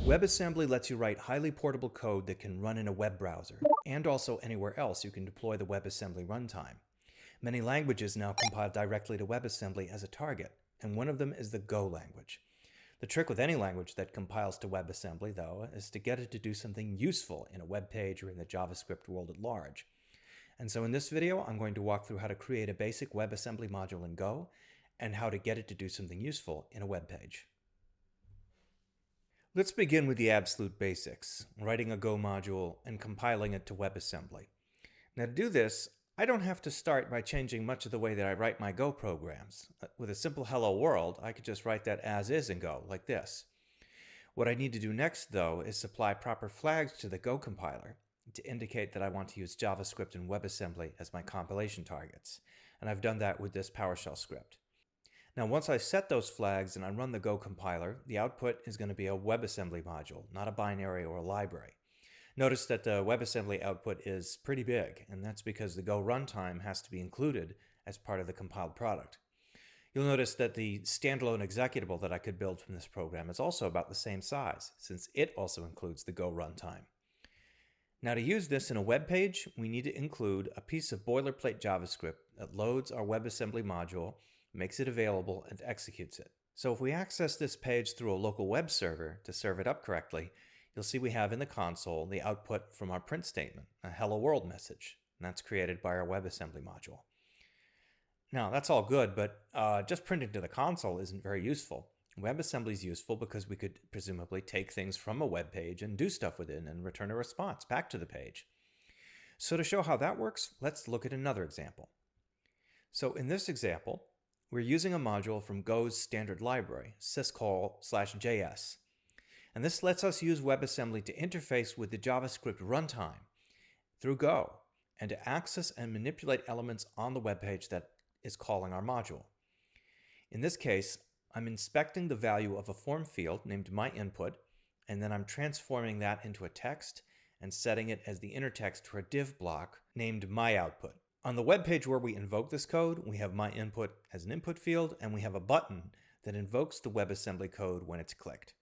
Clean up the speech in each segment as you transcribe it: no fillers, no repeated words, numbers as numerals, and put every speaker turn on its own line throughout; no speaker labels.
WebAssembly lets you write highly portable code that can run in a web browser, and also anywhere else you can deploy the WebAssembly runtime. Many languages now compile directly to WebAssembly as a target, and one of them is the Go language. The trick with any language that compiles to WebAssembly, though, is to get it to do something useful in a web page or in the JavaScript world at large. And so in this video, I'm going to walk through how to create a basic WebAssembly module in Go and how to get it to do something useful in a web page. Let's begin with the absolute basics, writing a Go module and compiling it to WebAssembly. Now to do this, I don't have to start by changing much of the way that I write my Go programs. With a simple hello world, I could just write that as is in Go, like this. What I need to do next, though, is supply proper flags to the Go compiler to indicate that I want to use JavaScript and WebAssembly as my compilation targets. And I've done that with this PowerShell script. Now once I set those flags and I run the Go compiler, the output is going to be a WebAssembly module, not a binary or a library. Notice that the WebAssembly output is pretty big, and that's because the Go runtime has to be included as part of the compiled product. You'll notice that the standalone executable that I could build from this program is also about the same size, since it also includes the Go runtime. Now to use this in a web page, we need to include a piece of boilerplate JavaScript that loads our WebAssembly module, makes it available, and executes it. So if we access this page through a local web server to serve it up correctly, you'll see we have in the console the output from our print statement, a hello world message, and that's created by our WebAssembly module. Now that's all good, but just printing to the console isn't very useful. WebAssembly is useful because we could presumably take things from a web page and do stuff with it and return a response back to the page. So to show how that works, let's look at another example. So in this example, we're using a module from Go's standard library, syscall/js. And this lets us use WebAssembly to interface with the JavaScript runtime through Go and to access and manipulate elements on the web page that is calling our module. In this case, I'm inspecting the value of a form field named myInput, and then I'm transforming that into a text and setting it as the inner text for a div block named myOutput. On the web page where we invoke this code, we have myInput as an input field, and we have a button that invokes the WebAssembly code when it's clicked.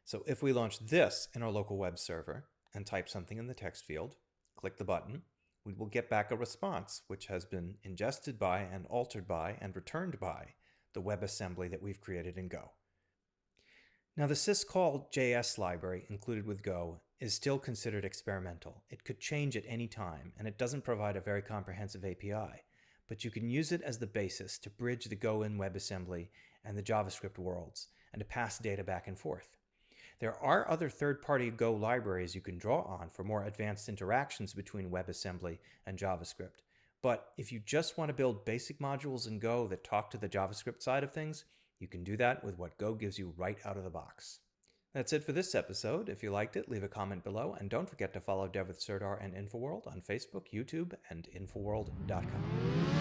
So if we launch this in our local web server and type something in the text field, click the button, we will get back a response which has been ingested by and altered by and returned by the WebAssembly that we've created in Go. Now the syscall.js library included with Go is still considered experimental. It could change at any time, and it doesn't provide a very comprehensive API, but you can use it as the basis to bridge the Go and WebAssembly and the JavaScript worlds and to pass data back and forth. There are other third-party Go libraries you can draw on for more advanced interactions between WebAssembly and JavaScript. But if you just want to build basic modules in Go that talk to the JavaScript side of things, you can do that with what Go gives you right out of the box. That's it for this episode. If you liked it, leave a comment below, and don't forget to follow Dev with Serdar and InfoWorld on Facebook, YouTube, and Infoworld.com.